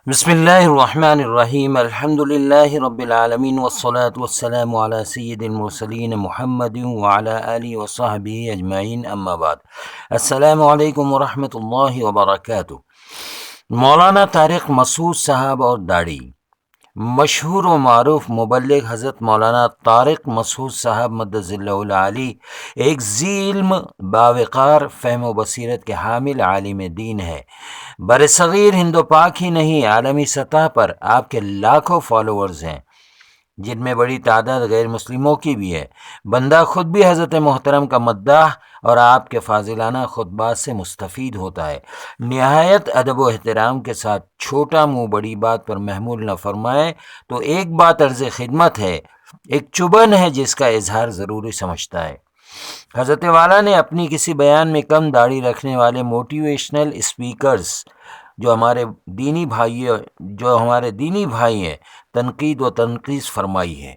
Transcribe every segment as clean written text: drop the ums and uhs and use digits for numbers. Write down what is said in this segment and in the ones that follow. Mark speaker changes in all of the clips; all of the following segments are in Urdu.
Speaker 1: بسم اللہ الرحمن الرحیم الحمد للہ رب العالمین والصلاة والسلام علی سید المرسلین محمد وعلی آلہ وصحبہ اجمعین اما بعد۔ السلام علیکم ورحمۃ اللہ وبرکاتہ۔ مولانا طارق مسعود صاحب اور داڑھی۔ مشہور و معروف مبلغ حضرت مولانا طارق مسعود صاحب مدظ اللہ العالی ایک ذی علم، باوقار، فہم و بصیرت کے حامل عالم دین ہے۔ برصغیر ہند و پاک ہی نہیں، عالمی سطح پر آپ کے لاکھوں فالوورز ہیں، جن میں بڑی تعداد غیر مسلموں کی بھی ہے۔ بندہ خود بھی حضرت محترم کا مداح اور آپ کے فاضلانہ خطبات سے مستفید ہوتا ہے۔ نہایت ادب و احترام کے ساتھ چھوٹا منہ بڑی بات پر محمول نہ فرمائے تو ایک بات عرض خدمت ہے، ایک چبھن ہے جس کا اظہار ضروری سمجھتا ہے۔ حضرت والا نے اپنی کسی بیان میں کم داڑھی رکھنے والے موٹیویشنل اسپیکرز جو ہمارے دینی بھائی ہیں تنقید و تنقیص فرمائی ہے۔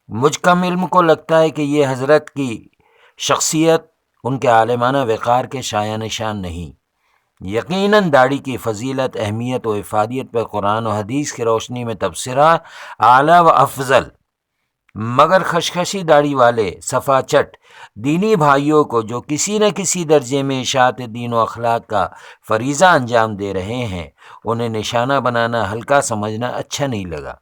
Speaker 1: مجھ کم علم کو لگتا ہے کہ یہ حضرت کی شخصیت ان کے عالمانہ وقار کے شایع نشان نہیں۔ یقیناً داڑھی کی فضیلت، اہمیت و افادیت پر قرآن و حدیث کی روشنی میں تبصرہ اعلیٰ و افضل، مگر خشخشی داڑھی والے صفا چٹ دینی بھائیوں کو جو کسی نہ کسی درجے میں اشاعت دین و اخلاق کا فریضہ انجام دے رہے ہیں، انہیں نشانہ بنانا، ہلکا سمجھنا اچھا نہیں لگا۔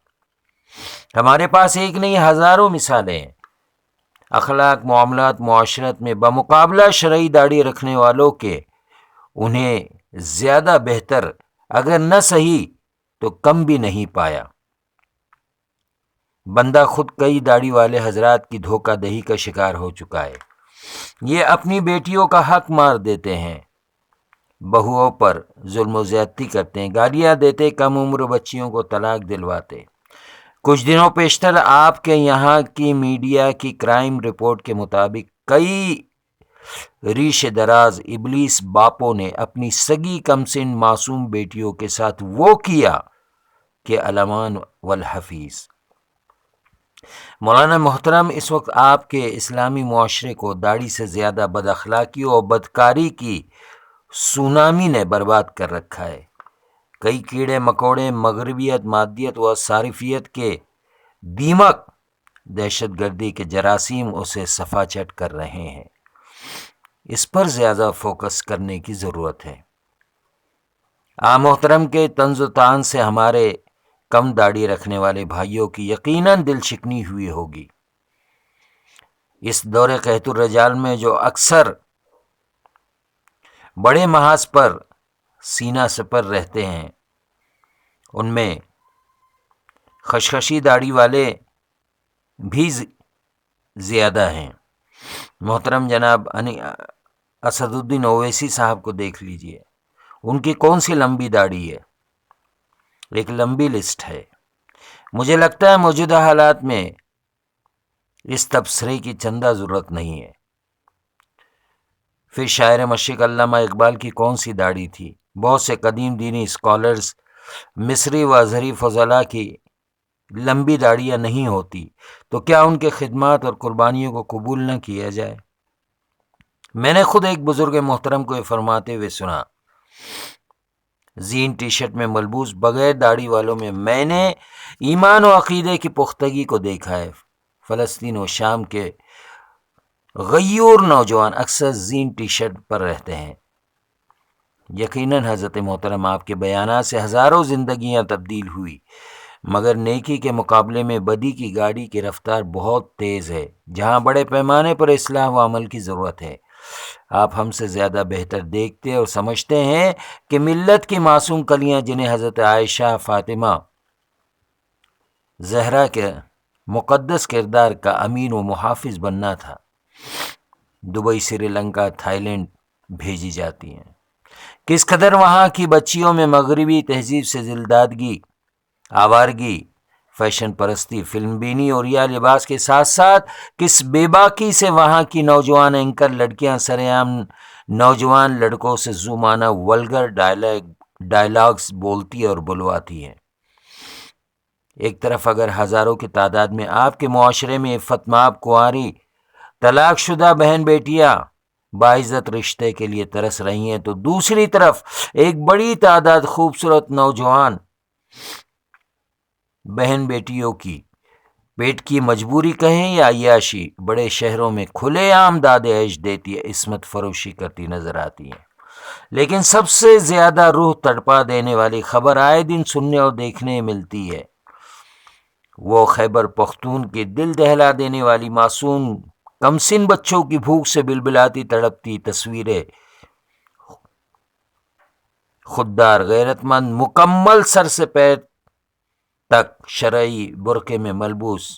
Speaker 1: ہمارے پاس ایک نہیں ہزاروں مثالیں ہیں اخلاق، معاملات، معاشرت میں بمقابلہ شرعی داڑھی رکھنے والوں کے۔ انہیں زیادہ بہتر اگر نہ صحیح تو کم بھی نہیں پایا۔ بندہ خود کئی داڑھی والے حضرات کی دھوکہ دہی کا شکار ہو چکا ہے۔ یہ اپنی بیٹیوں کا حق مار دیتے ہیں، بہوؤں پر ظلم و زیادتی کرتے ہیں، گالیاں دیتے، کم عمر بچیوں کو طلاق دلواتے۔ کچھ دنوں پیشتر آپ کے یہاں کی میڈیا کی کرائم رپورٹ کے مطابق کئی ریش دراز ابلیس باپوں نے اپنی سگی کمسن معصوم بیٹیوں کے ساتھ وہ کیا کہ الامان والحفیظ۔ مولانا محترم اس وقت آپ کے اسلامی معاشرے کو داڑھی سے زیادہ بد اخلاقی اور بدکاری کی سونامی نے برباد کر رکھا ہے۔ کئی کیڑے مکوڑے مغربیت، مادیت و صارفیت کے دیمک، دہشت گردی کے جراثیم اسے صفا چٹ کر رہے ہیں۔ اس پر زیادہ فوکس کرنے کی ضرورت ہے۔ آپ محترم کے طنز و طعن سے ہمارے کم داڑھی رکھنے والے بھائیوں کی یقیناً دل شکنی ہوئی ہوگی۔ اس دور قحط الرجال میں جو اکثر بڑے محاذ پر سینہ سپر رہتے ہیں، ان میں خشخشی داڑھی والے بھی زیادہ ہیں۔ محترم جناب اسد الدین اویسی صاحب کو دیکھ لیجئے، ان کی کون سی لمبی داڑھی ہے، ایک لمبی لسٹ ہے۔ مجھے لگتا ہے موجودہ حالات میں اس تبصرے کی چندہ ضرورت نہیں ہے۔ پھر شاعر مشرق علامہ اقبال کی کون سی داڑھی تھی؟ بہت سے قدیم دینی اسکالرز، مصری و ازہری فضلاء کی لمبی داڑیاں نہیں ہوتی تو کیا ان کے خدمات اور قربانیوں کو قبول نہ کیا جائے؟ میں نے خود ایک بزرگ محترم کو یہ فرماتے ہوئے سنا، زین ٹی شرٹ میں ملبوس بغیر داڑھی والوں میں نے ایمان و عقیدے کی پختگی کو دیکھا ہے۔ فلسطین و شام کے غیور نوجوان اکثر زین ٹی شرٹ پر رہتے ہیں۔ یقیناً حضرت محترم آپ کے بیانات سے ہزاروں زندگیاں تبدیل ہوئی، مگر نیکی کے مقابلے میں بدی کی گاڑی کی رفتار بہت تیز ہے، جہاں بڑے پیمانے پر اصلاح و عمل کی ضرورت ہے۔ آپ ہم سے زیادہ بہتر دیکھتے اور سمجھتے ہیں کہ ملت کی معصوم کلیاں، جنہیں حضرت عائشہ، فاطمہ، زہرا کے مقدس کردار کا امین و محافظ بننا تھا، Dubai, Sri Lanka, Thai land بھیجی جاتی ہیں۔ کس قدر وہاں کی بچیوں میں مغربی تہذیب سے دلدادگی، آوارگی، فیشن پرستی، فلم بینی اور یا لباس کے ساتھ ساتھ کس بے باکی سے وہاں کی نوجوان اینکر لڑکیاں سرعام نوجوان لڑکوں سے زومانہ ولگر ڈائلاگز بولتی اور بلواتی ہیں۔ ایک طرف اگر ہزاروں کی تعداد میں آپ کے معاشرے میں عفت مآب کنواری طلاق شدہ بہن بیٹیاں باعزت رشتے کے لیے ترس رہی ہیں، تو دوسری طرف ایک بڑی تعداد خوبصورت نوجوان بہن بیٹیوں کی پیٹ کی مجبوری کہیں یا عیاشی بڑے شہروں میں کھلے عام داد عیش دیتی ہے، عصمت فروشی کرتی نظر آتی ہیں، لیکن سب سے زیادہ روح تڑپا دینے والی خبر آئے دن سننے اور دیکھنے ملتی ہے، وہ خیبر پختون کی دل دہلا دینے والی معصوم کمسن بچوں کی بھوک سے بلبلاتی تڑپتی تصویریں، خوددار غیرت مند مکمل سر سے پیر تک شرعی برقعے میں ملبوس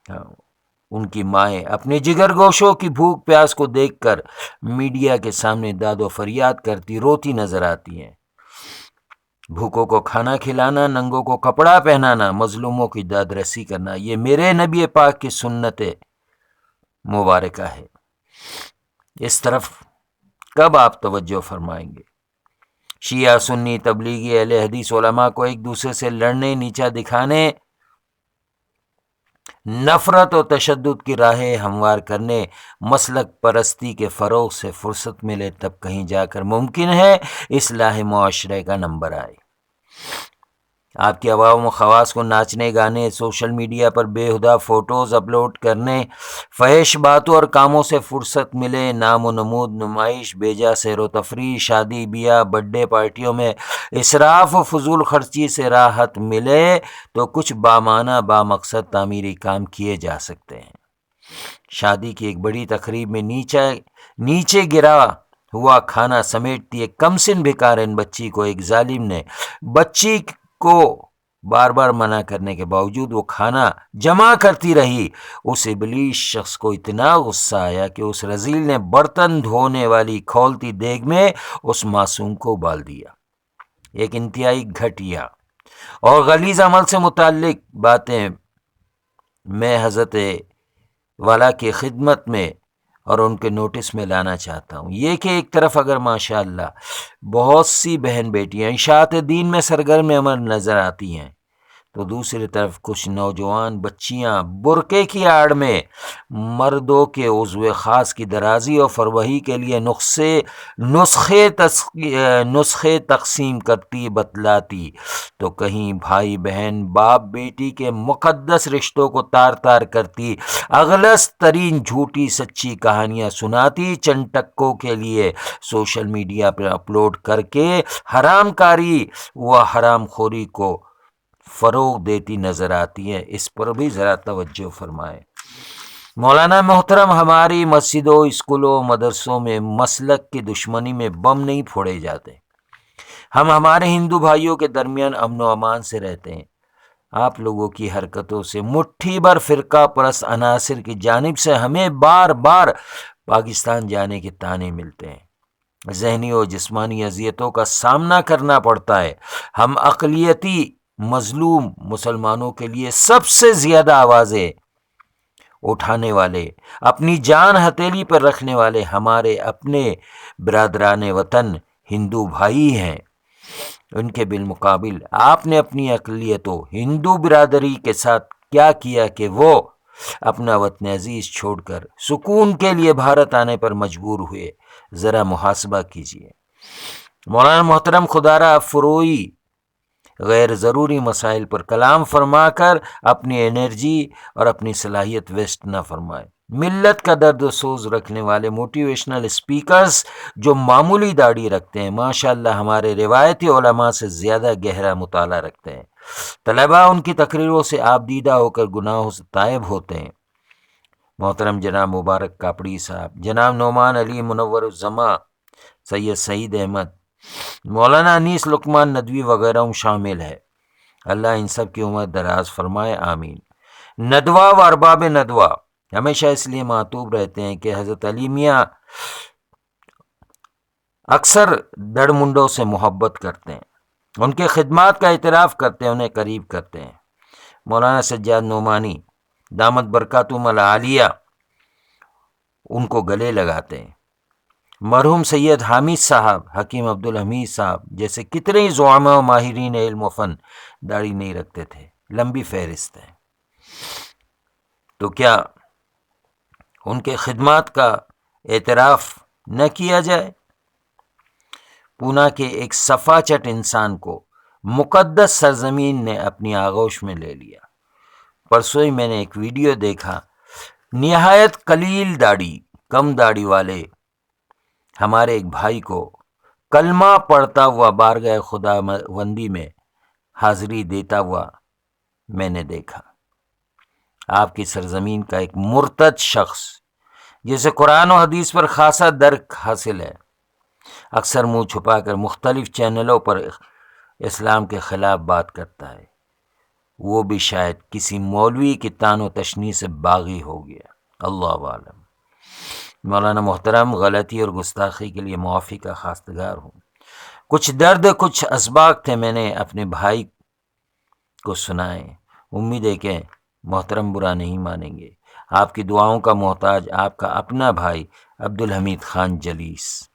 Speaker 1: ان کی مائیں اپنے جگر گوشوں کی بھوک پیاس کو دیکھ کر میڈیا کے سامنے داد و فریاد کرتی روتی نظر آتی ہیں۔ بھوکوں کو کھانا کھلانا، ننگوں کو کپڑا پہنانا، مظلوموں کی داد رسی کرنا، یہ میرے نبی پاک کی سنت مبارکہ ہے۔ اس طرف کب آپ توجہ فرمائیں گے؟ شیعہ، سنی، تبلیغی، اہل حدیث علماء کو ایک دوسرے سے لڑنے، نیچا دکھانے، نفرت و تشدد کی راہیں ہموار کرنے، مسلک پرستی کے فروغ سے فرصت ملے تب کہیں جا کر ممکن ہے اصلاح معاشرے کا نمبر آئے۔ آپ کی عوام و خواص کو ناچنے گانے، سوشل میڈیا پر بےہودہ فوٹوز اپلوڈ کرنے، فحش باتوں اور کاموں سے فرصت ملے، نام و نمود، نمائش، بیجا سیر و تفریح، شادی بیاہ، برتھ ڈے پارٹیوں میں اسراف و فضول خرچی سے راحت ملے تو کچھ بامعنی بامقصد تعمیری کام کیے جا سکتے ہیں۔ شادی کی ایک بڑی تقریب میں نیچے گرا ہوا کھانا سمیٹتی ایک کمسن بھکارن بچی کو ایک ظالم نے بچی کو بار بار منع کرنے کے باوجود وہ کھانا جمع کرتی رہی۔ اس ابلیس شخص کو اتنا غصہ آیا کہ اس رذیل نے برتن دھونے والی کھولتی دیگ میں اس معصوم کو ابال دیا۔ ایک انتہائی گھٹیا اور غلیظ عمل سے متعلق باتیں میں حضرت والا کی خدمت میں اور ان کے نوٹس میں لانا چاہتا ہوں۔ یہ کہ ایک طرف اگر ماشاءاللہ بہت سی بہن بیٹیاں اشاعت دین میں سرگرم عمل نظر آتی ہیں، تو دوسری طرف کچھ نوجوان بچیاں برقعے کی آڑ میں مردوں کے عضو خاص کی درازی اور فروہی کے لیے نسخے تقسیم کرتی بتلاتی، تو کہیں بھائی بہن باپ بیٹی کے مقدس رشتوں کو تار تار کرتی اغلس ترین جھوٹی سچی کہانیاں سناتی چند ٹکوں کے لیے سوشل میڈیا پر اپلوڈ کر کے حرام کاری و حرام خوری کو فروغ دیتی نظر آتی ہے۔ اس پر بھی ذرا توجہ فرمائیں۔ مولانا محترم، ہماری مسجدوں، اسکولوں، مدرسوں میں مسلک کی دشمنی میں بم نہیں پھوڑے جاتے، ہم ہمارے ہندو بھائیوں کے درمیان امن و امان سے رہتے ہیں۔ آپ لوگوں کی حرکتوں سے مٹھی بھر فرقہ پرست عناصر کی جانب سے ہمیں بار بار پاکستان جانے کے طعنے ملتے ہیں، ذہنی اور جسمانی اذیتوں کا سامنا کرنا پڑتا ہے۔ ہم اقلیتی مظلوم مسلمانوں کے لیے سب سے زیادہ آوازیں اٹھانے والے، اپنی جان ہتھیلی پر رکھنے والے ہمارے اپنے برادران وطن ہندو بھائی ہیں۔ ان کے بالمقابل آپ نے اپنی اقلیت و ہندو برادری کے ساتھ کیا کیا کہ وہ اپنا وطن عزیز چھوڑ کر سکون کے لیے بھارت آنے پر مجبور ہوئے؟ ذرا محاسبہ کیجیے۔ مولانا محترم، خدا را فروئی غیر ضروری مسائل پر کلام فرما کر اپنی انرجی اور اپنی صلاحیت ویسٹ نہ فرمائے۔ ملت کا درد و سوز رکھنے والے موٹیویشنل اسپیکرز جو معمولی داڑھی رکھتے ہیں، ماشاءاللہ ہمارے روایتی علماء سے زیادہ گہرا مطالعہ رکھتے ہیں۔ طلباء ان کی تقریروں سے آپ دیدہ ہو کر گناہوں سے تائب ہوتے ہیں۔ محترم جناب مبارک کاپڑی صاحب، جناب نعمان علی منور الزماں، سید سعید احمد، مولانا انیس لقمان ندوی وغیرہ شامل ہے۔ اللہ ان سب کی عمر دراز فرمائے، آمین۔ ندوہ و ارباب ندوہ ہمیشہ اس لیے معطوب رہتے ہیں کہ حضرت علی میاں اکثر دڑ منڈوں سے محبت کرتے ہیں، ان کے خدمات کا اعتراف کرتے ہیں، انہیں قریب کرتے ہیں۔ مولانا سجاد نعمانی دامت برکاتہم العالیہ ان کو گلے لگاتے ہیں۔ مرحوم سید حامد صاحب، حکیم عبدالحمید صاحب جیسے کتنے زعماء و ماہرین علم و فن داڑھی نہیں رکھتے تھے، لمبی فہرست ہے۔ تو کیا ان کے خدمات کا اعتراف نہ کیا جائے؟ پونا کے ایک صفا چٹ انسان کو مقدس سرزمین نے اپنی آغوش میں لے لیا۔ پرسوں ہی میں نے ایک ویڈیو دیکھا، نہایت قلیل داڑھی، کم داڑھی والے ہمارے ایک بھائی کو کلمہ پڑھتا ہوا بارگاہ خدا بندی میں حاضری دیتا ہوا میں نے دیکھا۔ آپ کی سرزمین کا ایک مرتد شخص جسے قرآن و حدیث پر خاصا درک حاصل ہے، اکثر منہ چھپا کر مختلف چینلوں پر اسلام کے خلاف بات کرتا ہے، وہ بھی شاید کسی مولوی کی تان و تشنیع سے باغی ہو گیا، اللہ عالم۔ مولانا محترم، غلطی اور گستاخی کے لیے معافی کا خواستگار ہوں۔ کچھ درد، کچھ اسباق تھے، میں نے اپنے بھائی کو سنائے، امید ہے کہ محترم برا نہیں مانیں گے۔ آپ کی دعاؤں کا محتاج آپ کا اپنا بھائی عبدالحمید خان جلیس۔